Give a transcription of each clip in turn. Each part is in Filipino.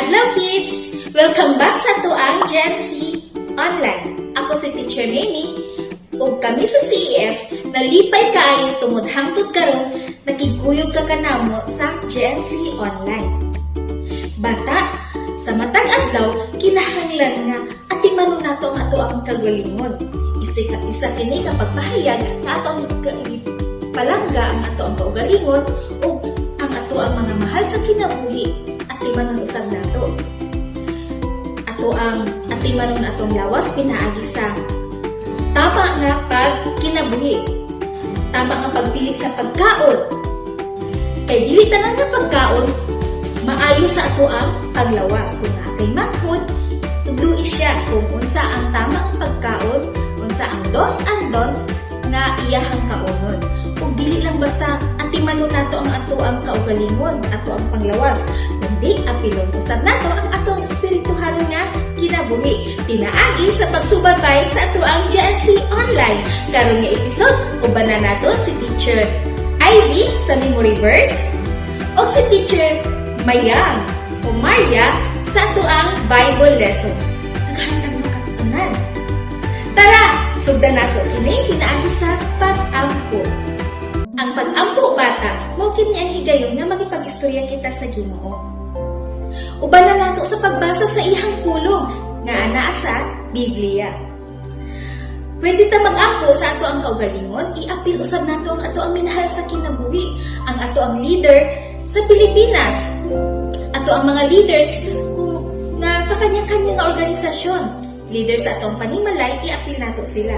Adlaw kids! Welcome back sa tuang Gen Z Online. Ako si Teacher Nemi ug kami sa CEF nalipay kaayo tungod hangtod karon nakiguyog ka kanamo sa Gen Z Online. Bata, sa matag adlaw kinahanglan nga atimanon nato ang ato ang kagalingon. Isa kini nga pagpahayag nga atong palangga ang ato ang kaugalingon ug ang ato ang mga mahal sa kinabuhi. Atimanon usab nato. Ato ang atimanon atong lawas pinaagi sa tama nga pagkinabuhi. Tama nga pagpili sa pagkaon. Kay dili tanan nga pagkaon maayo sa ato ang paglawas. Kung atay manghod, luis siya kung unsa ang tamang pagkaon, unsa ang dos and don'ts nga iyahang kaunon. Kung dili lang basta atimanon nato ang ato ang kaugalingon, ato ang panglawas, kundi apilon usab nato ang atong espirituhal nga kinabuhi. Pinaagi sa pagsubaybay sa ato ang Gen Z Online. Karon nga episode ubanan nato si Teacher Ivy sa Memory Verse o si Teacher Mayang o Maria sa ato ang Bible lesson. Naghatag makatunan. Tara, sugdan nato kini pinaagi sa pag-ampo. Ang pag-ampo bata, mao kini ang higayon nga makipag-istorya kita sa Ginoo. Ubanan nato sa pagbasa sa ihang pulong nga anaa sa Biblia. Pwede ta mag-ampo sa ato ang kaugalingon, iapil usab nato ang ato ang minahal sa kinabuhi, ang ato ang leader sa Pilipinas, ato ang mga leaders nga sa kanya-kanya nga organisasyon. Leader sa atong panimalay, iapil nato sila.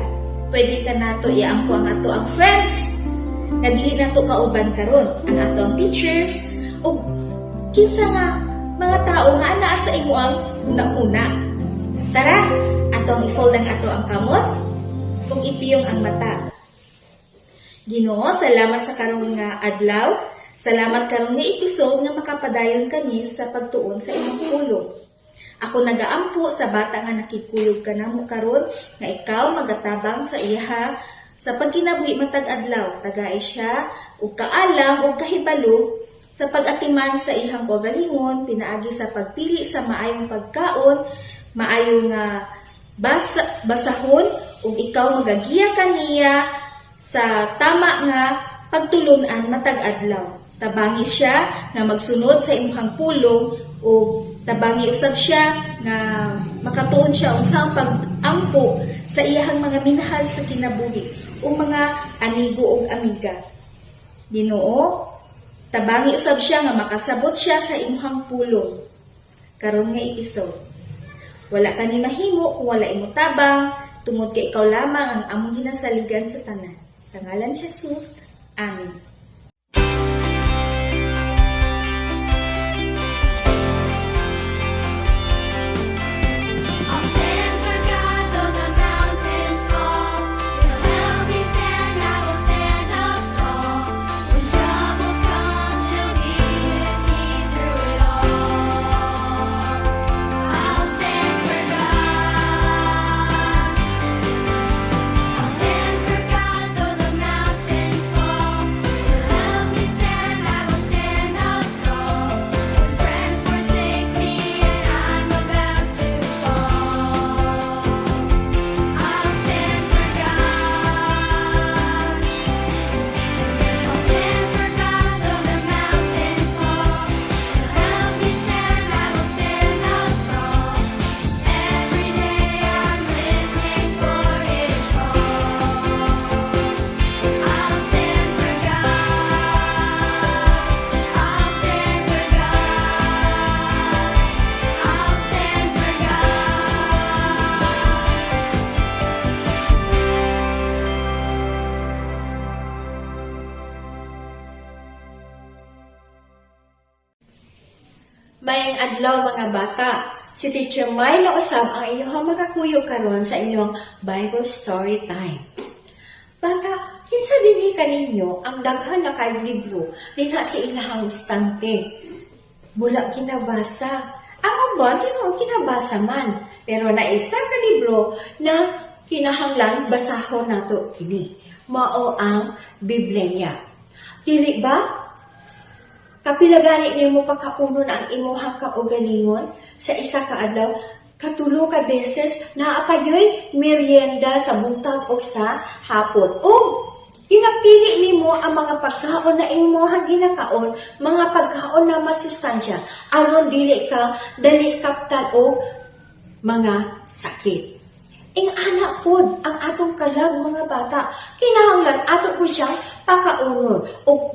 Pwede ka nato iampo ang ato ang friends nga dili nato kauban karon, ang ato ang teachers o kinsa nga mga tao nga anaa sa imo ang una-una. Tara, atong i-fold ang ato ang kamot ug ipiyong ang mata. Ginoo, salamat sa karon nga adlaw. Salamat karon nga episode nga makapadayon kani sa pagtuon sa imong pulong. Ako nagaampo sa bata nga nakikuyog kanamo karon nga ikaw magatabang sa iyaha sa pagkinabuhi matag adlaw. Tagay siya ug kaalam ug kahibalo sa pag-atiman sa ihang kaugalingon, pinaagi sa pagpili sa maayong pagkaon, maayong basahon ug ikaw magagiya kaniya sa tama nga pagtulunan matag adlaw. Tabangi siya nga magsunod sa imong pulong o tabangi usab siya nga makatuon siya unsang pag-ampo sa iyahang mga minahal sa kinabuhi o mga amigo ug amiga. Ginoo, tabangi usab siya nga makasabot siya sa imong pulong. Karon nga episode. Wala ka ni mahimo kung wala imo tabang, tungod kay ikaw lamang ang among ginasaligan sa tanan. Sa ngalan ni Jesus. Amen. Mayang adlaw mga bata, si Teacher May nausab ang inyong makakuyog karon sa inyong Bible Story Time. Bata, kinsa dinhi kaninyo ang daghan na kay libro dinha sa ilahang estante? Mula kinabasa. Ang uban tinuod kinabasa man, pero na isa ka libro na kinahanglan basahon nato kini. Mao ang Biblia. Dili ba? kapilagani nimo pagkaunon ang imuhang kaugalingon sa isa ka adlaw, katulo ka beses naapagyoy merienda sa buntag o sa hapon. O inapili nimo ang mga pagkaon na imuhang ginakaon, mga pagkaon na masustansya, aron dili ka dali kaptal og mga sakit. Ing anak pod ang atong kalag mga bata, kinahanglan ato po siyang pakaunon. O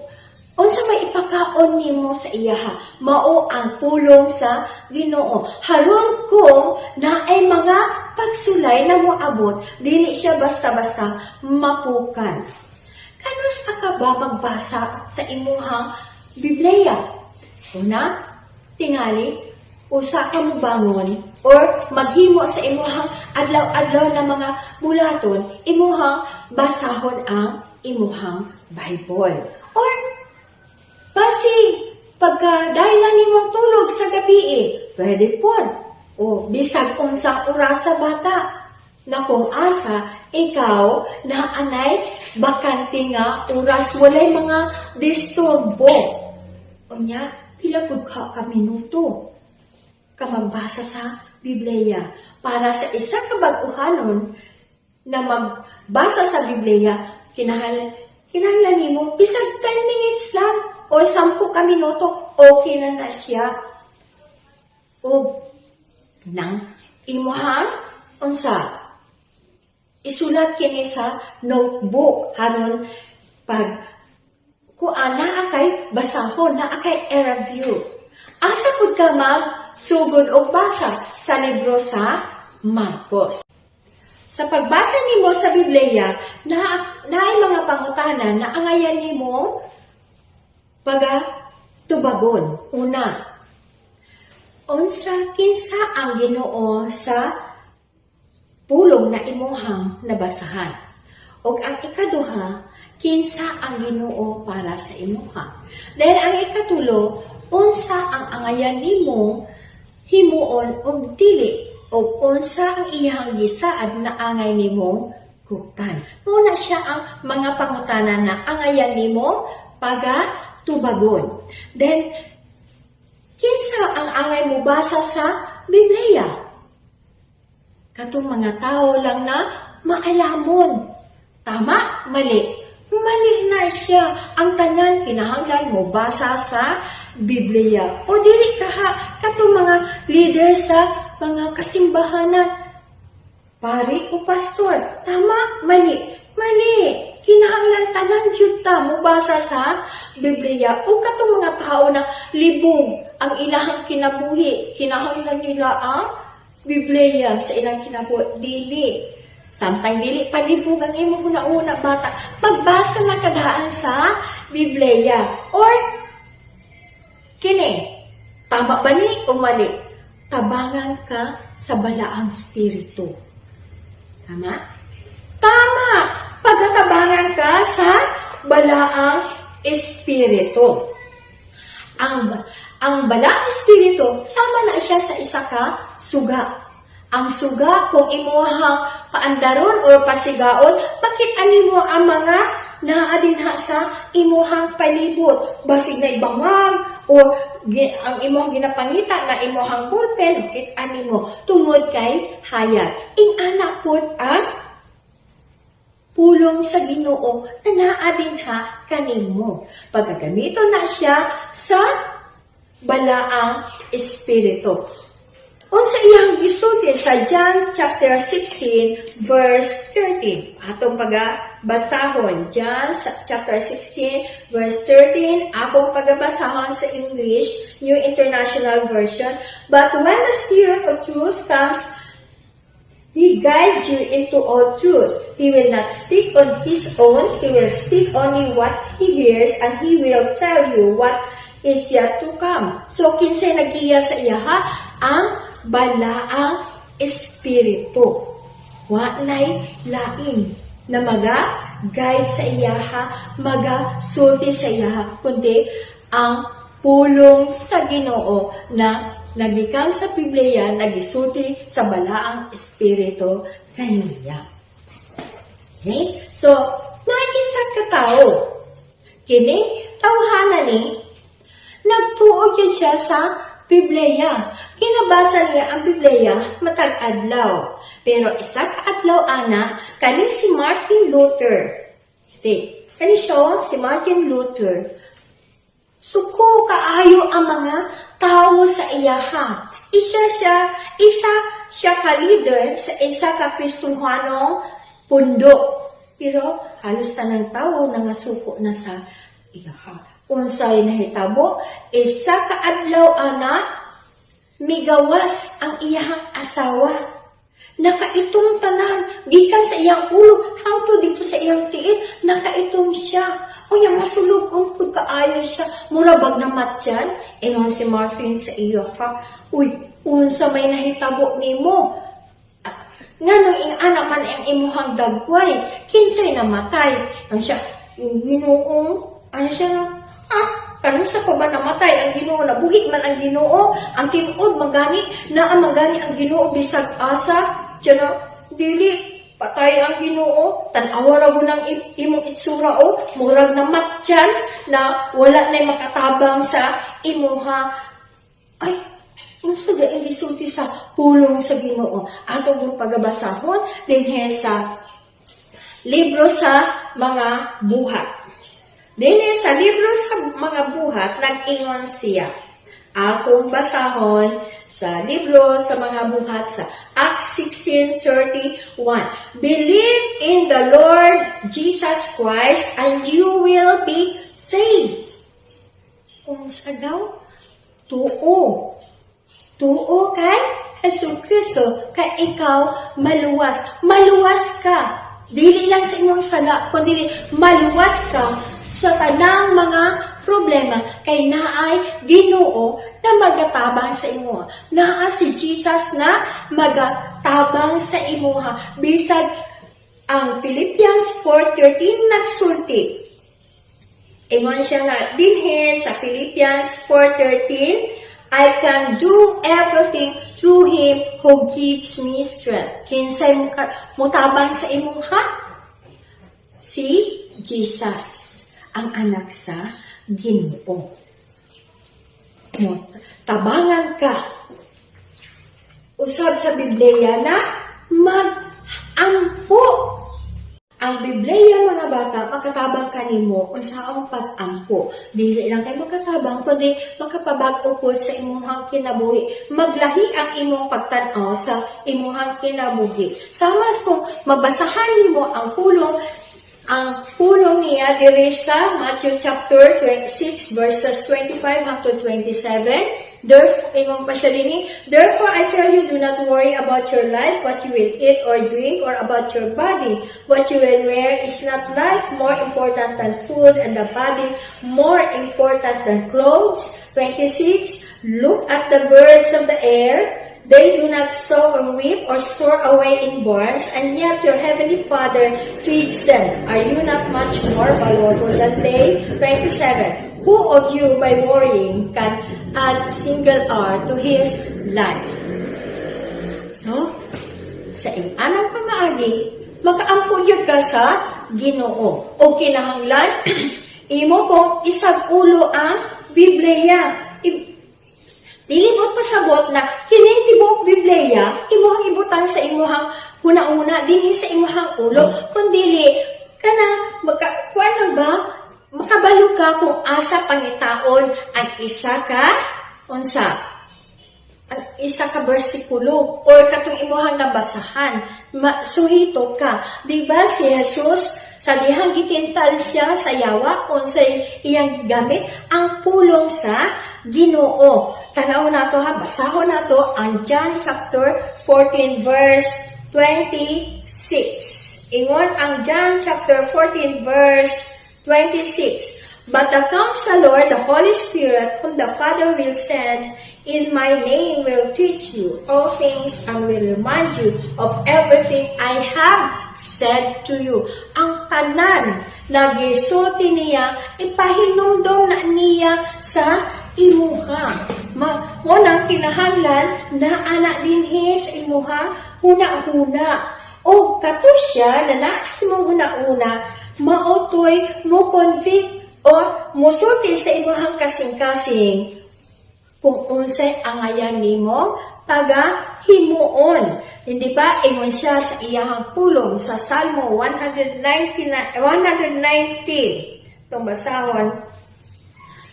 unsa may ipakaon nimo sa iyaha, mao ang pulong sa Ginoo. Haron kung naay mga pagsulay na moabot, dili siya basta-basta mapukan. Kanusa ka ba magbasa sa imuhang Biblia? Una, tingali, usa ka mo bangon or maghimo sa imuhang adlaw-adlaw na mga bulaton, imuhang basahon ang imuhang Bible. Or basi pagka-dahil nimong tulog sa gabi, pwede po. O bisag unsang oras sa bata na kung asa ikaw na anay bakante nga oras walay mga disturbo. Unya, pila pud ka minuto ka magbasa sa Biblia para sa isa ka bag-uhanon na magbasa sa Biblia, kinahanglan nimo bisag 10 minutes lang o 10 ka minuto, okay na siya. O nang imuhang unsa isulat kini sa notebook haron pag kuana akay basahon na akay i-review. Asa pud ka sugod og basa sa libro sa Marcos. Sa pagbasa nimo sa Biblia, naay mga pangutanan na angayan nimo tubagon. Una, unsa kinsa ang Ginoo sa pulong na imuhang nabasahan? Og ang ikaduha, kinsa ang Ginoo para sa imuha? Dahil ang ikatulo, unsa ang angayan nimo himuon og dili og unsa ang iyang gisaad na angay nimong kuptan. Muna siya ang mga pangutanan na angayan nimo tubagon. Then kinsa ang angay mo basa sa Biblia? Katong mga tao lang na maalamon. Tama? Mali. Mali na siya. Ang tanan kinahanglan mo basa sa Biblia. O dili katong mga leader sa mga kasimbahanan. Pari o pastor. Tama? Mali. Mali. Kinahanglan tanan gyud ta mo basa sa Biblia. O katong mga tao na libog ang ilahang kinabuhi. Kinahanglan nila ang Biblia sa ilang kinabuhi. Dili. Samtang dili palibog ang imo una bata. Pagbasa na kadaan sa Biblia. Or kini, tama ba ni o mali? Tabangan ka sa balaang spiritu. Tama? Tama! Pagkatabangan ka sa balaang espiritu. Ang balaang espiritu, sama na siya sa isa ka suga. Ang suga, kung imuhang paandaron o pasigaon, bakit animo ang mga naadinha sa imuhang palibot? Basig na ibangag, o ang imuhang ginapangita na imuhang ballpen, bakit animo? Tungod kay hayat. Ing-anak po ang pulong sa Ginoo na naadinha kanimo. Pagkagamito na siya sa balaang espiritu. Unsa iyang gisulti sa John chapter 16 verse 13. Atong pagabasahon John chapter 16 verse 13. Akong pagabasahon sa English New International Version. But when the Spirit of truth comes, He guides you into all truth. He will not speak on His own. He will speak only what He hears, and He will tell you what is yet to come. So, kinsay nagiya sa iyaha? Ang balaang espiritu. Wanay lain na maga-guide sa iyaha, maga-sulti sa iyaha, kundi ang pulong sa Ginoo na nagikan sa Biblia, nagisulti sa balaang espiritu kaniya. Okay? So, naisa ka tao. Kini, tawhana ni, tuod yun siya sa Biblia. Kinabasa niya ang Biblia matag adlaw. Pero isa ka adlaw ana, kaning si Martin Luther. Kani siya, si Martin Luther. Suko kaayo ang mga tao sa iyaha. Isa siya ka leader sa isa ka Kristohanong pundo. Pero halos tanang tao nangasuko na sa iyaha. Unsay nahitabo, isa ka adlaw ana, migawas ang iyang asawa. Nakaitong tanan, gikan sa iyang ulo, hangtod dito sa iyang tiil, nakaitong siya. O yung masulog, pud kaayo siya, murabag na matyan, ingon si Martin sa iyo, ha? Uy, unsa may nahitabo nimo? Nganong ing anak man ang imuhang dagway, kinsay namatay. Ang siya, Ginoo, ano siya, kanusa pa ba namatay ang Ginoo? Nabuhi man ang Ginoo, ang tinuod magani, magani ang Ginoo bisag asa. Diyan na, dili, patay ang Ginoo, tanawa na mo ng imong itsura o, murag na matyan, na wala na makatabang sa imuha. Ay, unsa ga ang gisulti sa pulong sa Ginoo? Ato mong pagabasahon dinhi sa libro sa mga buhat. Dinhi sa libro sa mga buhat, nag-ingon siya. Akong basahon sa libro sa mga buhat sa Acts 16:31. Believe in the Lord Jesus Christ and you will be saved. Unsa daw? Tuo. Tuo kay Hesus Kristo, kay ikaw maluwas. Maluwas ka. Dili lang sa imong sala, kundi maluwas ka sa tanang mga problema kay naay Ginoo na magatabang sa imo. Naa si Jesus na magatabang sa imuha. Bisag ang Philippians 4:13 nagsulti. Ingon siya nga dinhi sa Philippians 4:13, I can do everything through Him who gives me strength. Kinsay mutabang sa imuha? Si Jesus, ang anak sa Ginoo. Tabangan ka. Usab sa Biblia na mag-ampo. Ang Biblia, mga bata, makatabang ka nimo unsaong pag-ampo. Dili lang kay makatabang, kundi makapabag-o po sa imuhang kinabuhi. Maglahi ang imong pagtan-aw sa imuhang kinabuhi. Sama kung mabasahan nimo ang pulong niya diri sa Matthew chapter 26 verses 25 hangtod 27. Therefore, ingon pa siya din, therefore I tell you, do not worry about your life, what you will eat or drink, or about your body, what you will wear. Is not life more important than food, and the body more important than clothes? 26, look at the birds of the air. They do not sow or reap or store away in barns, and yet your heavenly Father feeds them. Are you not much more valuable than they? 27. Who of you, by worrying, can add a single hour to his life? So, sa anang pamaagi, makaampo yun ka sa Ginoo. O kinahanglan, imo kong isag ulo ang Biblia. Dilibot pasabot na kining tibuok Biblia, imuhang ibutang sa imuhang huna-una, dinhi sa imuhang ulo, kundili kana magkakuan ba? Makabalo ka kung asa pangitaon ang isa ka bersikulo or katong imuhang nabasahan. Suhito ka. Diba si Jesus sa dihang gitintal siya sa yawa unsay iyang gigamit ang pulong sa Ginoo. Tanaw nato ha, basahon nato ang John chapter 14 verse 26. Ingon ang John chapter 14 verse 26. But the Counselor, the Holy Spirit, whom the Father will send in my name, will teach you all things and will remind you of everything I have said to you. Ang tanan na gisulti niya, ipahinumdom na niya sa imuha. Munang kinahanglan na anak dinhi sa imuha, huna-huna. O kato siya na nais mong huna-una, mautoy mo convict or musulti sa imuhang kasing-kasing kung unsay angayan nimo taga himuon. Hindi ba ingon siya sa iyang pulong sa Salmo 119. Itong basahon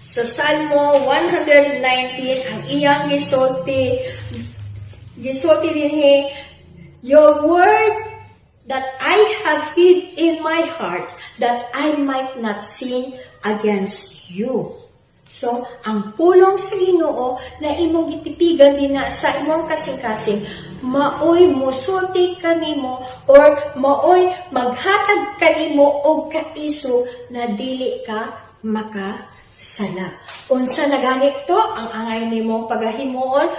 sa Salmo 119 ang iyang gisulti dinhi, your word that I have hid in my heart that I might not sin against you. So, ang pulong sa Ginoo na imong gitipigan din na sa imong kasing-kasing, maoy musulti kanimo or maoy maghatag kanimo og kaiso na dili ka makasala. Unsa na ganit to ang angay nimo pagahimuon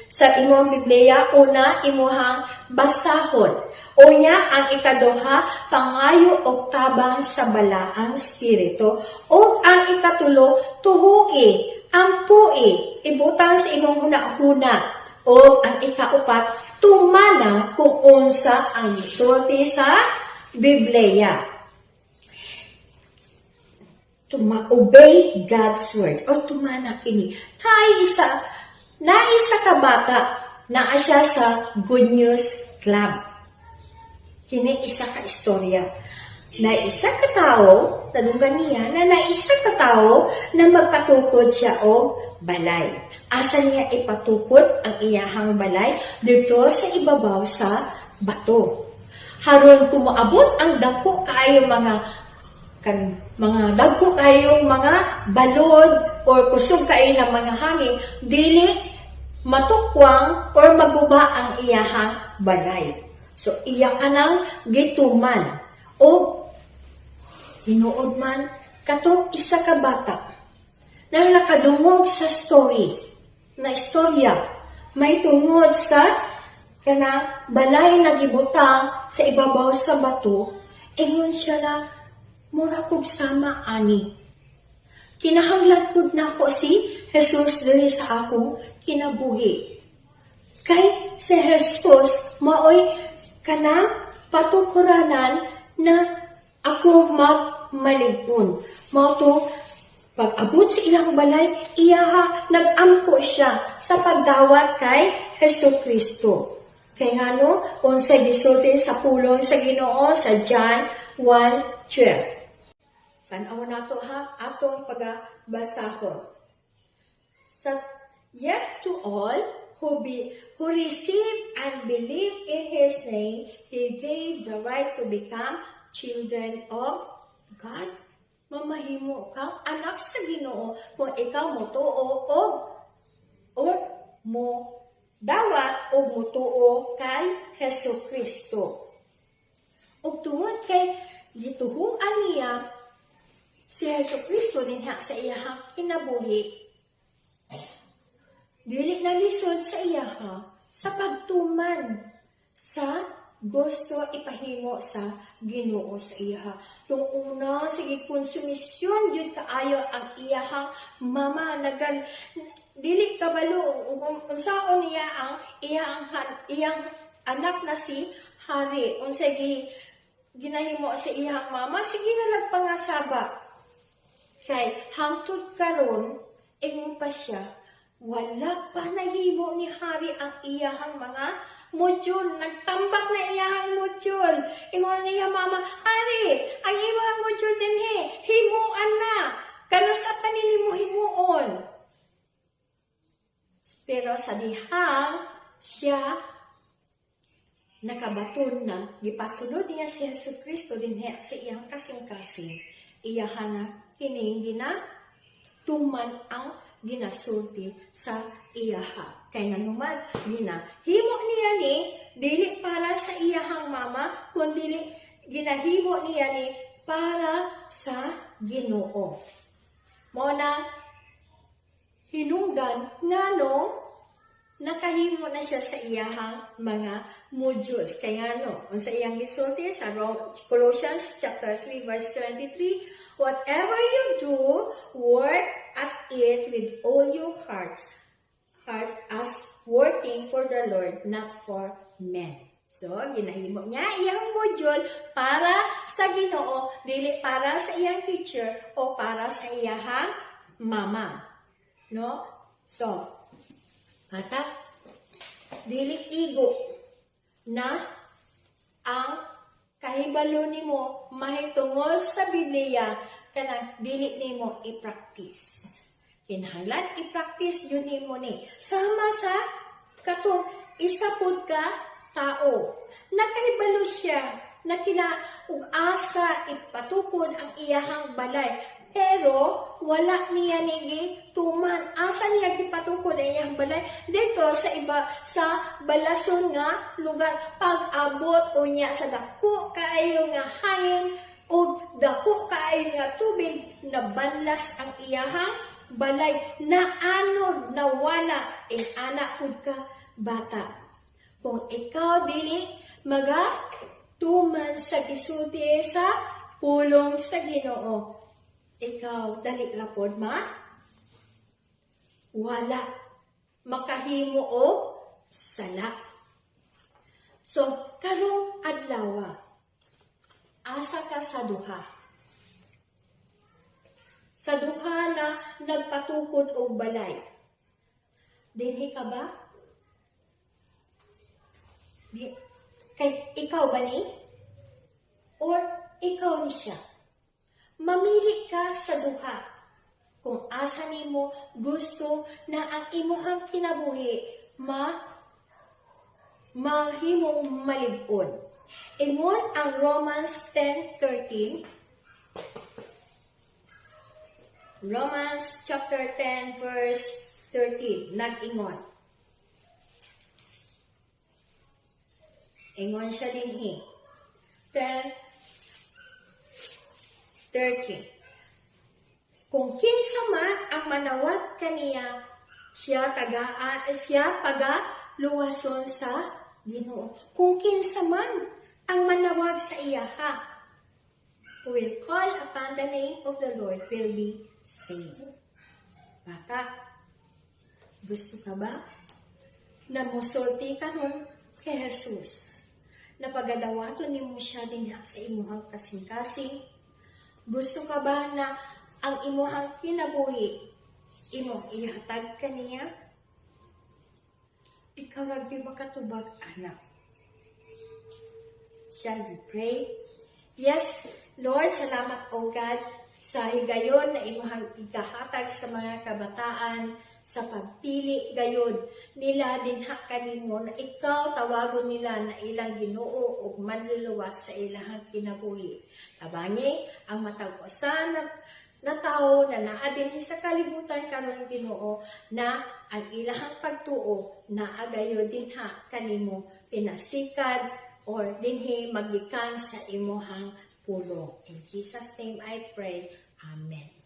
sa imong Biblia, una imuhang basahon. Unya ang ikaduha, pangayo og tabang sa balaang espiritu. O ang ikatulo, tuhui, ampui, ibutang sa imong hunahuna. O ang ikaupat, tumana kung unsa ang gisulti sa Biblia. Obey God's word. O tumana kini. Naisa ka bata, naa siya sa Good News Club. Kini isa ka istorya. Na isa ka tao, nadunggan niya, na naisa ka tao na magpatukod siya o balay. Asa niya ipatukod ang iyahang balay? Dito sa ibabaw sa bato. Haron kumaabot ang dako kayo mga dagko kayong mga balon or kusog kayo ng mga hangin, dili matukwang or maguba ang iyahang balay. So, iya ka nang gituman. O, hinuod man, katong isa ka bata na nakadungog sa story, na istorya, may tungod sa kanang balay na gibutang sa ibabaw sa bato, ingon siya na, mura kog sama ani. Kinahanglan pud nako si Jesus diri sa akong kinabuhi. Kay si Jesus maoy kanang patukuranan na ako magmalig-on. Mao to pag-abot sa ilang balay, iyaha nag-ampo siya sa pagdawat kay Jesucristo. Kay ngano unsay gisulti sa pulong sa Ginoo sa John 1:12. Tanaw nato ha, atong pagbasahon. Yet to all who receive and believe in His name, He gave the right to become children of God. Mamahimo kang anak sa Ginoo kung ikaw motuo or mo dawat o motuo kay Jesucristo. Ug tungod kay gituhuan niya si Jesucristo dinha sa iyahang kinabuhi, dili na lisod sa iyaha sa pagtuman sa gusto ipahimo sa Ginoo sa iyaha. Yung una, sige, konsumisyon yun kaayo ang iyahang mama dili kabalo unsaon niya ang iyang anak na si Hari. Unsay ginahimo sa iyang mama, sige na nagpangasaba. Kay hangtod karon ingon pa siya, wala pa nahimo ni Hari ang iyahang mga module. Nagtambak na iyahang module. Ingon niya mama, Hari, ang iyahang module din himuan na. Kano sa panini mo himuon? Pero sa dihang siya nakabaton na, gipasunod niya si Jesucristo din sa iyang kasing-kasing. Iyahan na kining tuman ang ginasulti sa iyaha. Kaya nga naman, ginahimo niya ni, dili para sa iyahang mama, kundi ginahimo niya ni para sa Ginoo. Mo na hinungdan ngano nakahimo na siya sa iyahang mga modules. Kaya nga sa iyang gisulti sa Colossians chapter 3 verse 23, whatever you do, work at it with all your heart as working for the Lord, not for men. So, ginahimo niya iyang module para sa Ginoo, dili para sa iyang teacher o para sa iyahang mama. No? So, bata, dili igo na ang kahibalo nimo mahitungol sa Biblia kanang dili nimo i-practice. Kinahanglan i-practice yun nimo ni. Sama sa katong isa pud ka tao. Nakahibalo siya na asa ipatukod ang iyahang balay. Pero wala niya nigi tuman. Asa niya gipatukod ang iyang balay? Dito sa iba sa balason nga lugar. Pag-abot o niya sa dako kaayo nga hangin o dako kaayo nga tubig, nabanlas ang iyahang balay na anod nawala in anak pud ka bata. Kung ikaw dili tuman sa gisulti sa pulong sa Ginoo, ikaw dali lapod wala makahimo og sala. So karong adlaw asa ka sa duha. Sa duha na nagpatukod og balay. Dinhi ka ba? Kay ikaw ba ni? Or ikaw ni siya? Mamili ka sa duha. Kung asa nimo gusto na ang imuhang kinabuhi mahimong malig-on. Ingon ang Romans 10:13. Romans chapter 10 verse 13. Nag-ingon. Ingon siya dinhi. 10:13. Kung kinsa man ang manawag kaniya, siya pagaluwason sa Ginoo. Kung kinsa man ang manawag sa iya, who will call upon the name of the Lord will be saved. Bata, gusto ka ba na mosulti ka nun kay Jesus? Na pagadawaton nimo siya din sa imuhang kasing-kasing? Gusto ka ba na ang imuhang kinabuhi imong ihatag kaniya? Ikaw lagi makatubag, anak. Shall we pray? Yes, Lord, salamat o God sa higayon na imuhang igahatag sa mga kabataan sa pagpili gayon nila dinha kanimo na ikaw tawagon nila na ilang Ginoo ug manluluwas sa ilang kinabuhi. Tabangi ang matag usa na tao na naa dinhi sa kalibutan karon Ginoo na ang ilahang pagtuo naa gayon dinha kanimo pinasikad or dinhi magikan sa imuhang pulong. In Jesus' name I pray. Amen.